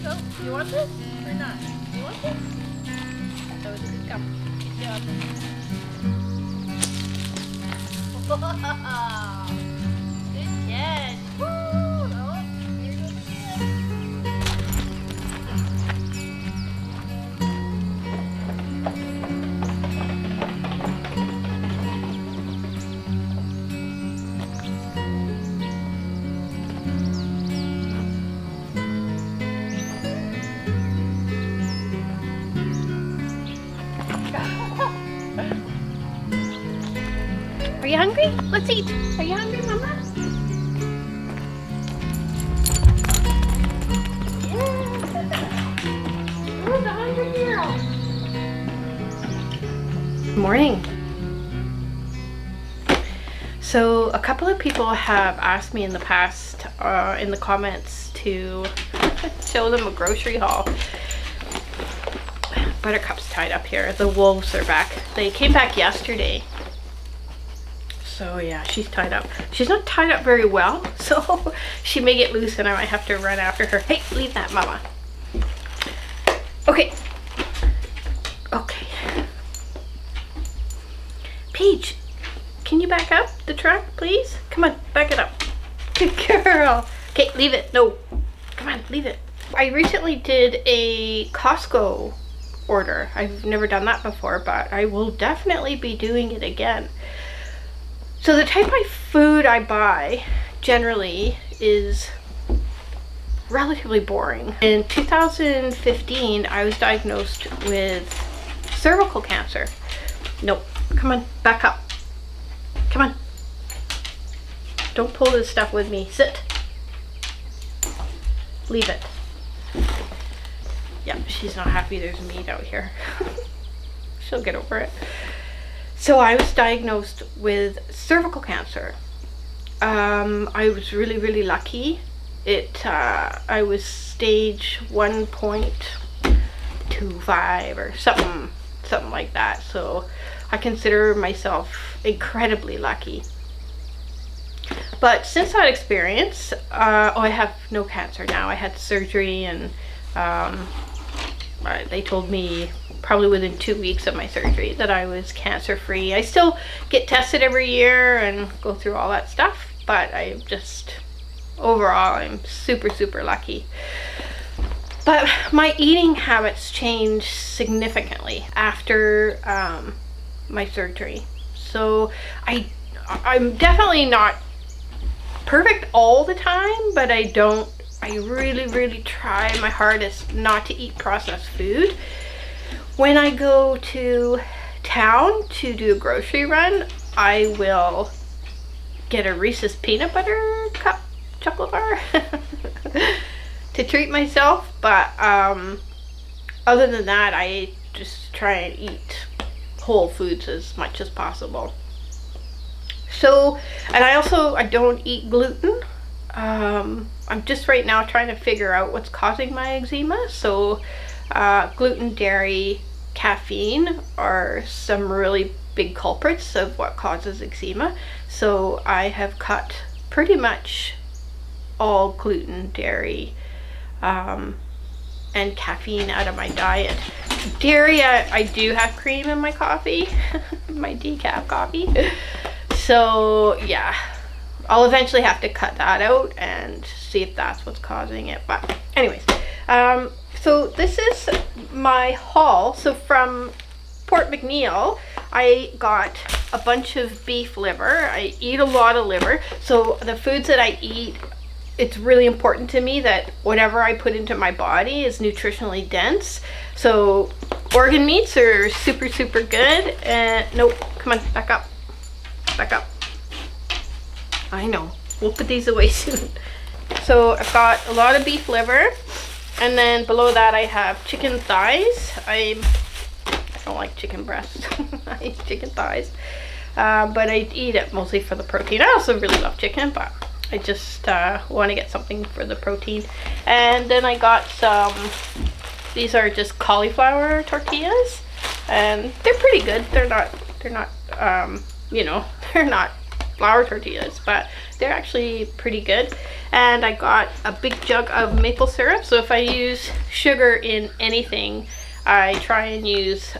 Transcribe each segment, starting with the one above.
go. You want this or not? You want this? That was a good gum. Good job. Good catch. Woo! Oh, here goes again. Are you hungry? Let's eat. Are you hungry, Mama? Where's the hungry girl? Good morning. So a couple of people have asked me in the past, in the comments, to show them a grocery haul. Buttercup's tied up here. The wolves are back. They came back yesterday. So yeah, she's tied up. She's not tied up very well, so she may get loose and I might have to run after her. Hey, leave that, Mama. Okay. Okay. Peach, can you back up the truck, please? Come on, back it up. Good girl. Okay, leave it. No. Come on, leave it. I recently did a Costco order. I've never done that before, but I will definitely be doing it again. So the type of food I buy generally is relatively boring. In 2015, I was diagnosed with cervical cancer. Nope, come on, back up. Come on. Don't pull this stuff with me. Sit. Leave it. Yep, she's not happy there's meat out here. She'll get over it. So I was diagnosed with cervical cancer. I was really lucky. I was stage 1.25 or something like that. So I consider myself incredibly lucky. But since that experience, I have no cancer now. I had surgery and they told me probably within 2 weeks of my surgery that I was cancer free. I still get tested every year and go through all that stuff, but I just, overall, I'm super lucky. But my eating habits changed significantly after my surgery. So I'm definitely not perfect all the time, but I really try my hardest not to eat processed food. When I go to town to do a grocery run, I will get a Reese's peanut butter cup chocolate bar to treat myself, but other than that, I just try and eat whole foods as much as possible. So, and I don't eat gluten. I'm just right now trying to figure out what's causing my eczema. So gluten, dairy, caffeine are some really big culprits of what causes eczema. So I have cut pretty much all gluten, dairy, and caffeine out of my diet. Dairy, I do have cream in my coffee, my decaf coffee. So yeah, I'll eventually have to cut that out and see if that's what's causing it. But anyways, so this is my haul. So from Port McNeill, I got a bunch of beef liver. I eat a lot of liver. So the foods that I eat, it's really important to me that whatever I put into my body is nutritionally dense. So organ meats are super good. And nope, come on, back up. Back up. I know, we'll put these away soon. So I've got a lot of beef liver, and then below that I have chicken thighs. I don't like chicken breasts. I eat chicken thighs, but I eat it mostly for the protein. I also really love chicken, but I just want to get something for the protein. And then I got some, these are just cauliflower tortillas, and they're pretty good. They're not you know, they're not flour tortillas, but they're actually pretty good. And I got a big jug of maple syrup. So if I use sugar in anything, I try and use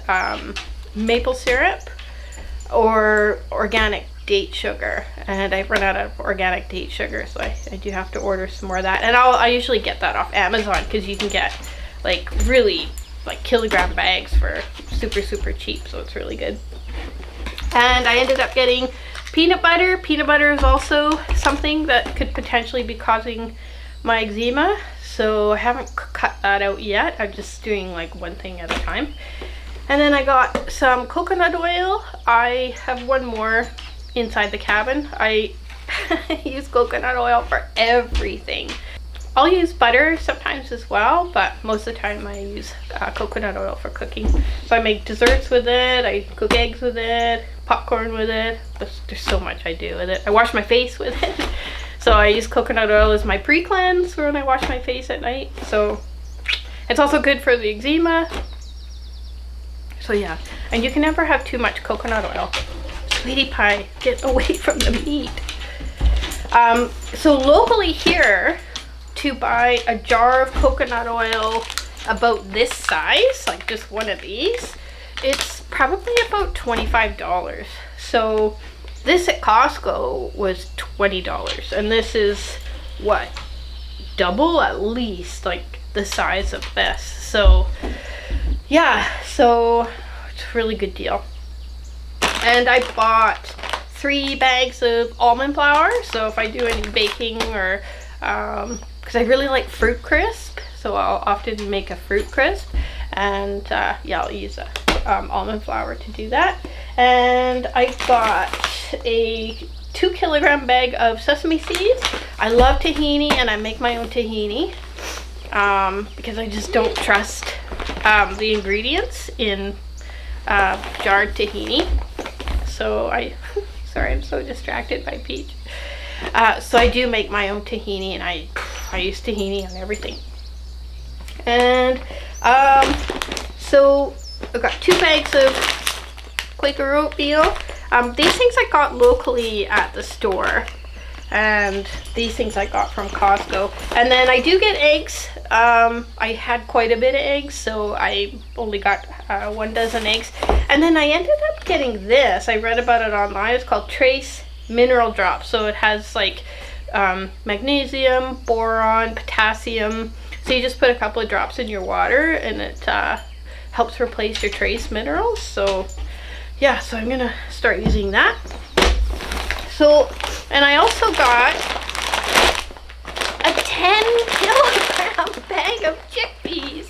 maple syrup or organic date sugar, and I've run out of organic date sugar, so I do have to order some more of that. And I usually get that off Amazon, because you can get like really like kilogram bags for super cheap, so it's really good. And I ended up getting peanut butter. Peanut butter is also something that could potentially be causing my eczema, so I haven't cut that out yet. I'm just doing like one thing at a time. And then I got some coconut oil. I have one more inside the cabin. I use coconut oil for everything. I'll use butter sometimes as well, but most of the time I use coconut oil for cooking. So I make desserts with it, I cook eggs with it, popcorn with it. There's so much I do with it. I wash my face with it. So I use coconut oil as my pre-cleanse for when I wash my face at night. So it's also good for the eczema. So yeah, and you can never have too much coconut oil. Sweetie pie, get away from the meat. So locally here, to buy a jar of coconut oil about this size, like just one of these, it's probably about $25. So this at Costco was $20, and this is what, double at least, like the size of this. So yeah, so it's a really good deal. And I bought 3 bags of almond flour, so if I do any baking or because I really like fruit crisp, so I'll often make a fruit crisp, and yeah, I'll use almond flour to do that. And I got a 2 kilogram bag of sesame seeds. I love tahini, and I make my own tahini because I just don't trust the ingredients in jarred tahini. So sorry, I'm so distracted by Peach. So I do make my own tahini, and I use tahini on everything. And so I got 2 bags of Quaker oatmeal. These things I got locally at the store, and these things I got from Costco. And then I do get eggs. I had quite a bit of eggs, so I only got 1 dozen eggs. And then I ended up getting this. I read about it online. It's called Trace Mineral Drops. So it has like magnesium, boron, potassium. So you just put a couple of drops in your water, and it helps replace your trace minerals. So yeah, so I'm gonna start using that. So, and I also got a 10 kilogram bag of chickpeas.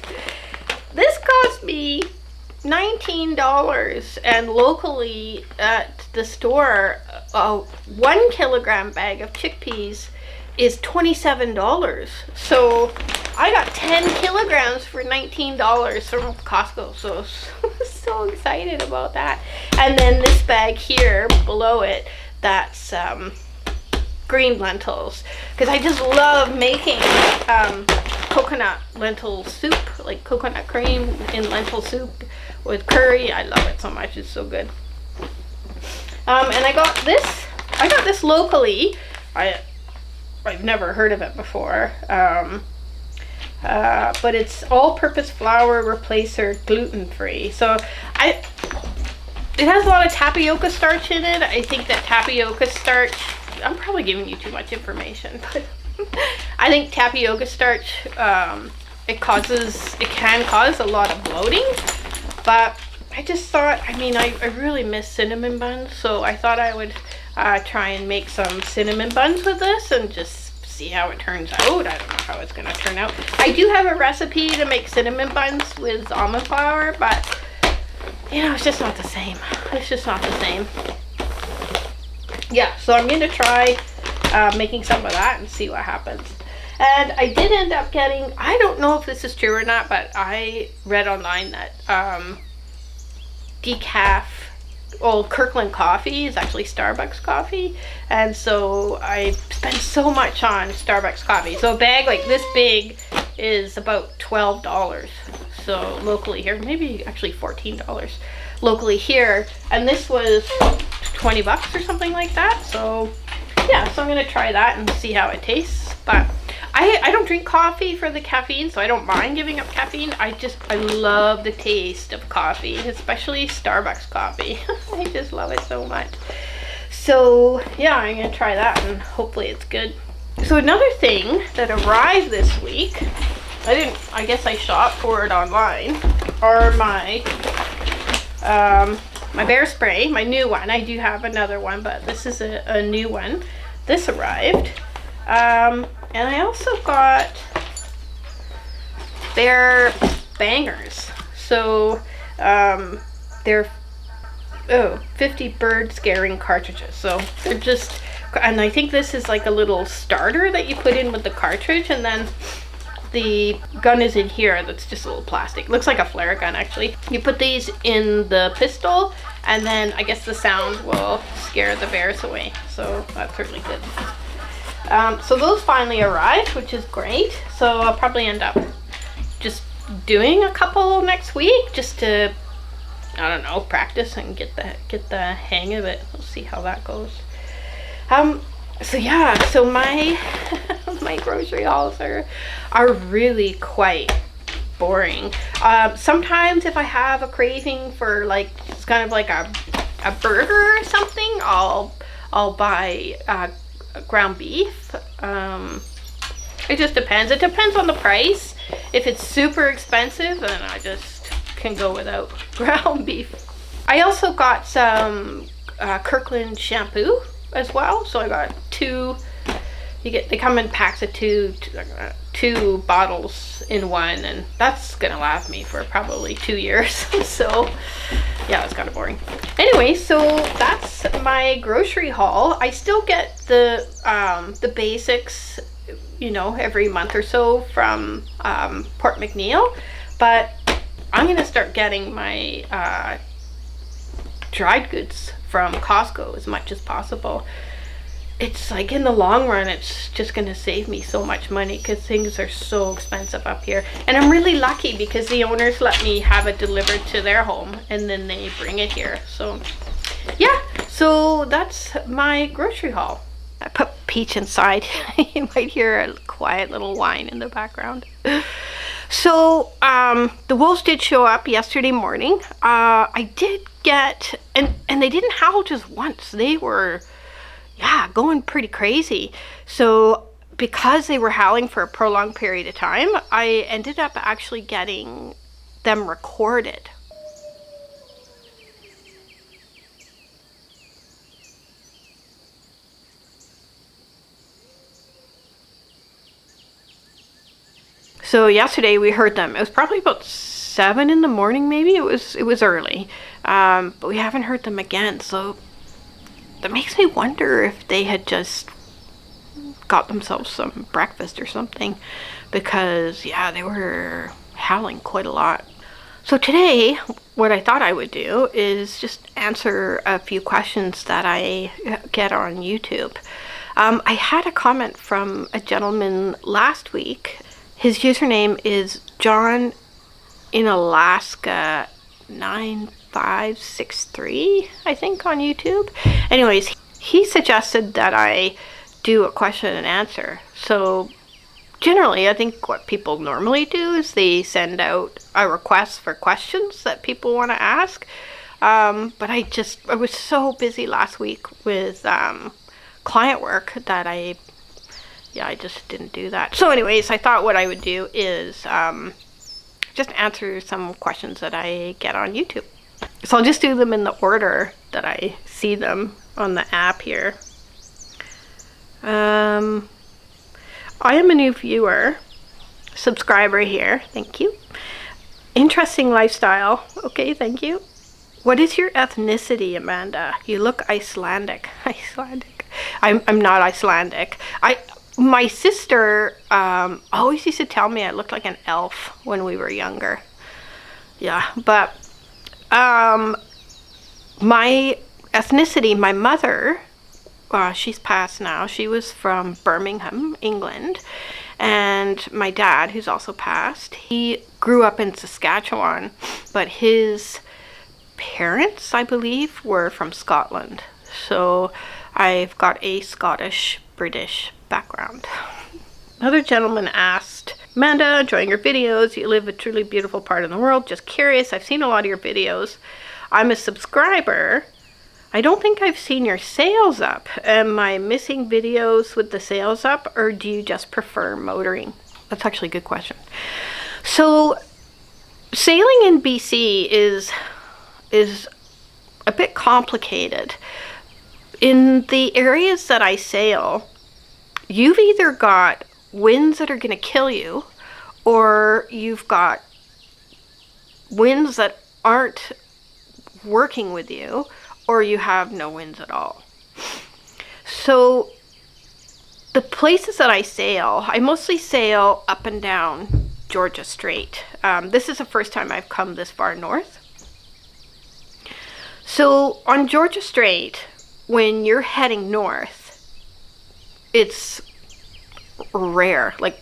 This cost me $19, and locally at the store, a 1 kilogram bag of chickpeas is $27. So I got 10 kilograms for $19 from Costco. So so excited about that. And then this bag here below it, that's green lentils, because I just love making coconut lentil soup, like coconut cream in lentil soup with curry. I love it so much. It's so good. And I got this locally. I've never heard of it before. But it's all-purpose flour replacer, gluten-free. So it has a lot of tapioca starch in it. I think that tapioca starch, I'm probably giving you too much information, but I think tapioca starch, it can cause a lot of bloating. But I just thought, I mean, I really miss cinnamon buns, so I thought I would try and make some cinnamon buns with this and just see how it turns out. I don't know how it's going to turn out. I do have a recipe to make cinnamon buns with almond flour, but you know, it's just not the same. It's just not the same. Yeah, so I'm going to try making some of that and see what happens. And I did end up getting, I don't know if this is true or not, but I read online that decaf old Kirkland coffee is actually Starbucks coffee, and so I spend so much on Starbucks coffee. So a bag like this big is about $12. So locally here, maybe actually $14 locally here, and this was $20 or something like that. So yeah, so I'm gonna try that and see how it tastes. But I don't drink coffee for the caffeine, so I don't mind giving up caffeine. I love the taste of coffee, especially Starbucks coffee. I just love it so much. So yeah, I'm gonna try that and hopefully it's good. So another thing that arrived this week, I guess I shopped for it online, are my my bear spray, my new one. I do have another one, but this is a new one. This arrived. And I also got bear bangers. So they're 50 bird scaring cartridges. So they're just, and I think this is like a little starter that you put in with the cartridge, and then the gun is in here. That's just a little plastic. Looks like a flare gun actually. You put these in the pistol, and then I guess the sound will scare the bears away. So that's really good. So those finally arrived, which is great. So I'll probably end up just doing a couple next week, just to, I don't know, practice and get the hang of it. We'll see how that goes. So yeah, so my my grocery hauls are really quite boring. Sometimes if I have a craving for like, it's kind of like a burger or something, I'll buy ground beef. It just depends. It depends on the price. If it's super expensive, then I just can go without ground beef. I also got some Kirkland shampoo as well. So I got two. They come in packs of two bottles in one, and that's gonna last me for probably 2 years. So yeah, it's kind of boring. Anyway, so that's my grocery haul. I still get the basics, you know, every month or so from Port McNeill, but I'm gonna start getting my dried goods from Costco as much as possible. It's like, in the long run, it's just gonna save me so much money because things are so expensive up here. And I'm really lucky because the owners let me have it delivered to their home and then they bring it here. So yeah, so that's my grocery haul. I put Peach inside. You might hear a quiet little whine in the background. So the wolves did show up yesterday morning. I did get, and they didn't howl just once. They were, yeah, going pretty crazy. So because they were howling for a prolonged period of time, I ended up actually getting them recorded. So yesterday we heard them. It was probably about 7 in the morning, maybe. It was early, but we haven't heard them again. So that makes me wonder if they had just got themselves some breakfast or something, because yeah, they were howling quite a lot. So today, what I thought I would do is just answer a few questions that I get on YouTube. I had a comment from a gentleman last week. His username is John in Alaska 9563, I think, on YouTube. Anyways, he suggested that I do a question and answer. So generally, I think what people normally do is they send out a request for questions that people want to ask. But I was so busy last week with client work that I just didn't do that. So anyways, I thought what I would do is just answer some questions that I get on YouTube. So I'll just do them in the order that I see them on the app here. I am a new viewer, subscriber here, thank you. Interesting lifestyle, okay, thank you. What is your ethnicity, Amanda? You look Icelandic. Icelandic. I'm not Icelandic. My sister always used to tell me I looked like an elf when we were younger. Yeah, but my ethnicity, my mother, she's passed now. She was from Birmingham, England. And my dad, who's also passed, he grew up in Saskatchewan, but his parents, I believe, were from Scotland. So I've got a Scottish-British background. Another gentleman asked, Amanda, enjoying your videos. You live a truly beautiful part of the world. Just curious, I've seen a lot of your videos. I'm a subscriber. I don't think I've seen your sales up. Am I missing videos with the sales up, or do you just prefer motoring? That's actually a good question. So sailing in BC is a bit complicated. In the areas that I sail, you've either got winds that are going to kill you, or you've got winds that aren't working with you, or you have no winds at all. So the places that I sail, I mostly sail up and down Georgia Strait. This is the first time I've come this far north. So on Georgia Strait, when you're heading north, it's rare. Like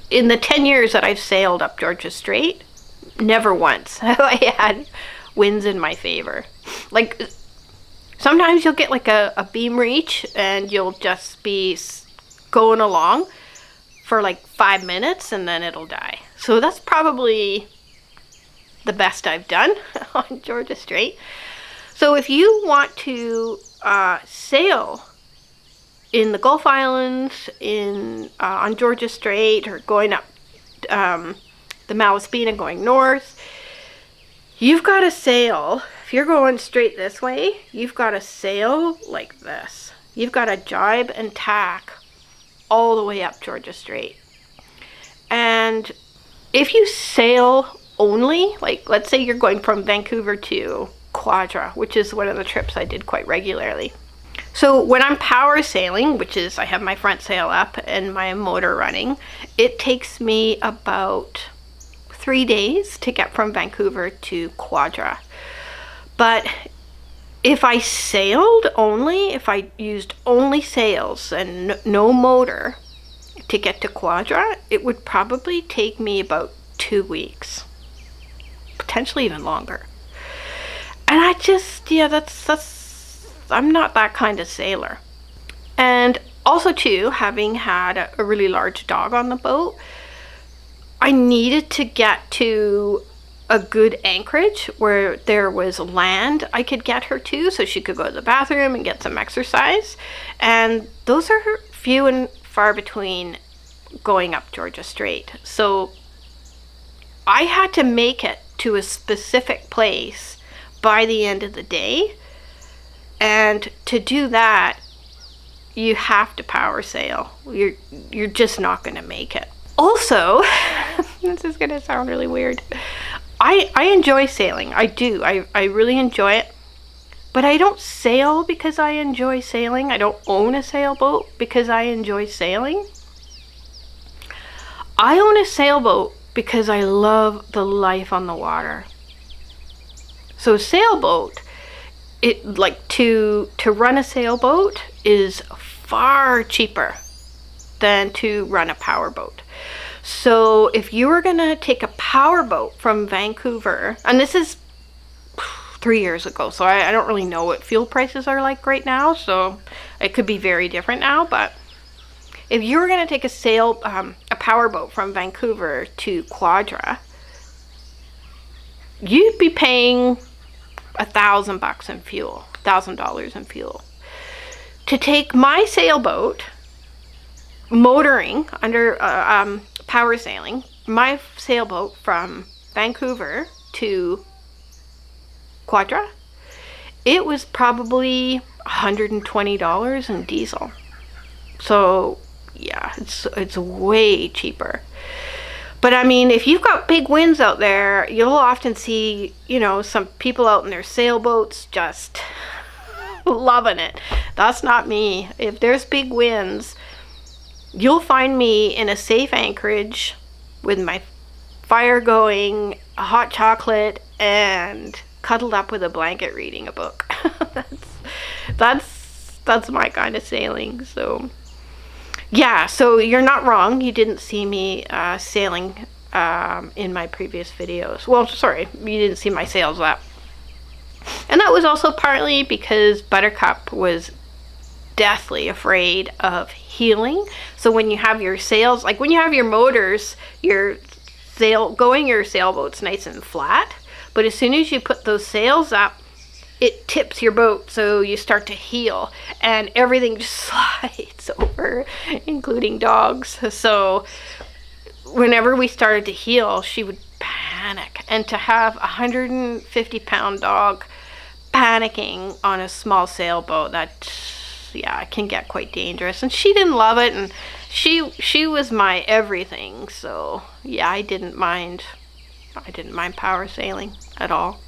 in the 10 years that I've sailed up Georgia Strait, never once have I had winds in my favor. Like sometimes you'll get like a beam reach and you'll just be going along for like 5 minutes and then it'll die. So that's probably the best I've done on Georgia Strait. So if you want to sail in the Gulf Islands, on Georgia Strait, or going up the Malaspina going north, you've got to sail. If you're going straight this way, you've got to sail like this. You've got to jibe and tack all the way up Georgia Strait. And if you sail only, like let's say you're going from Vancouver to Quadra, which is one of the trips I did quite regularly. So when I'm power sailing, which is I have my front sail up and my motor running, it takes me about 3 days to get from Vancouver to Quadra. But if I sailed only, if I used only sails and no motor to get to Quadra, it would probably take me about 2 weeks, potentially even longer. And I just, I'm not that kind of sailor. And also too, having had a really large dog on the boat, I needed to get to a good anchorage where there was land I could get her to so she could go to the bathroom and get some exercise. And those are few and far between going up Georgia Strait. So I had to make it to a specific place by the end of the day. And to do that, you have to power sail. You're just not going to make it. Also, this is going to sound really weird. I enjoy sailing. I do. I really enjoy it. But I don't sail because I enjoy sailing. I don't own a sailboat because I enjoy sailing. I own a sailboat because I love the life on the water. So a sailboat, to run a sailboat is far cheaper than to run a powerboat. So if you were gonna take a powerboat from Vancouver, and this is 3 years ago, so I don't really know what fuel prices are like right now, so it could be very different now, but if you were gonna take a powerboat from Vancouver to Quadra, you'd be paying $1,000 in fuel, $1,000 in fuel. To take my sailboat, motoring under power sailing, my sailboat from Vancouver to Quadra, it was probably $120 in diesel. So yeah, it's way cheaper. But I mean, if you've got big winds out there, you'll often see, some people out in their sailboats just loving it. That's not me. If there's big winds, you'll find me in a safe anchorage with my fire going, a hot chocolate, and cuddled up with a blanket reading a book. That's my kind of sailing. So yeah, so you're not wrong. You didn't see me sailing in my previous videos. Well, sorry, you didn't see my sails up. And that was also partly because Buttercup was deathly afraid of healing. So when you have your sails, like when you have your motors, your sailboat's nice and flat, but as soon as you put those sails up, it tips your boat, so you start to heel, and everything just slides over, including dogs. So whenever we started to heel, she would panic, and to have a 150-pound dog panicking on a small sailboat, that, yeah, it can get quite dangerous. And she didn't love it, and she was my everything. So yeah, I didn't mind power sailing at all.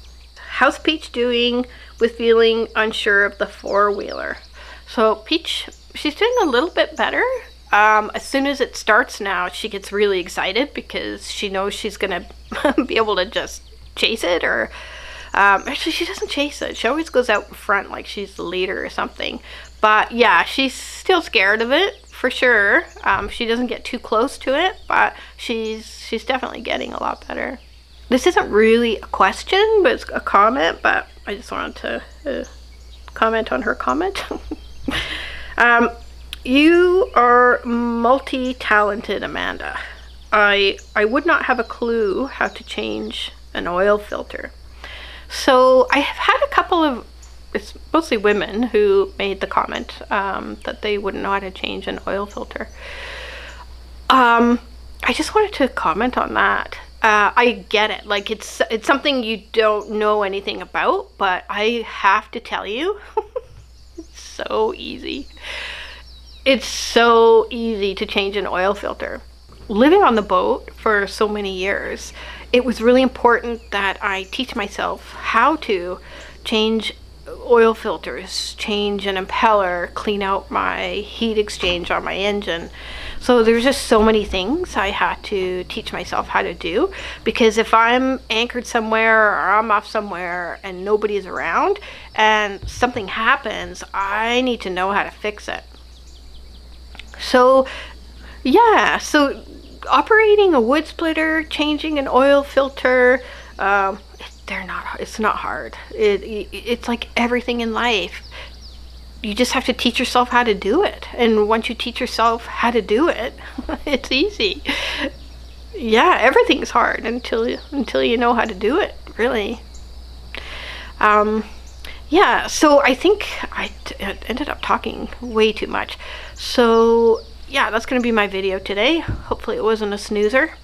How's Peach doing with feeling unsure of the four-wheeler? So Peach, she's doing a little bit better. As soon as it starts now, she gets really excited because she knows she's gonna be able to just chase it, or actually she doesn't chase it. She always goes out in front like she's the leader or something. But yeah, she's still scared of it for sure. She doesn't get too close to it, but she's definitely getting a lot better. This isn't really a question, but it's a comment, but I just wanted to comment on her comment. You are multi-talented, Amanda. I would not have a clue how to change an oil filter. So I have had a couple of, it's mostly women who made the comment that they wouldn't know how to change an oil filter. I just wanted to comment on that. I get it. Like, it's something you don't know anything about, but I have to tell you, it's so easy. It's so easy to change an oil filter. Living on the boat for so many years, it was really important that I teach myself how to change oil filters, change an impeller, clean out my heat exchange on my engine. So there's just so many things I had to teach myself how to do, because if I'm anchored somewhere or I'm off somewhere and nobody's around and something happens, I need to know how to fix it. So yeah, so operating a wood splitter, changing an oil filter, it's not hard. It's like everything in life. You just have to teach yourself how to do it. And once you teach yourself how to do it, it's easy. Yeah, everything's hard until you know how to do it, really. Yeah, so I think I ended up talking way too much. So yeah, that's going to be my video today. Hopefully it wasn't a snoozer.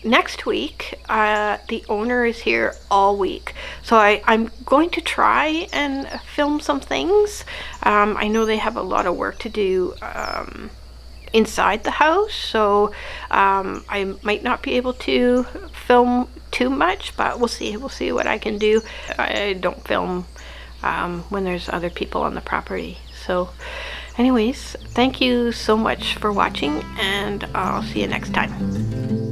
Next week, the owner is here all week. So I'm going to try and film some things. I know they have a lot of work to do inside the house, so I might not be able to film too much, but we'll see what I can do. I don't film when there's other people on the property. So anyways, thank you so much for watching, and I'll see you next time.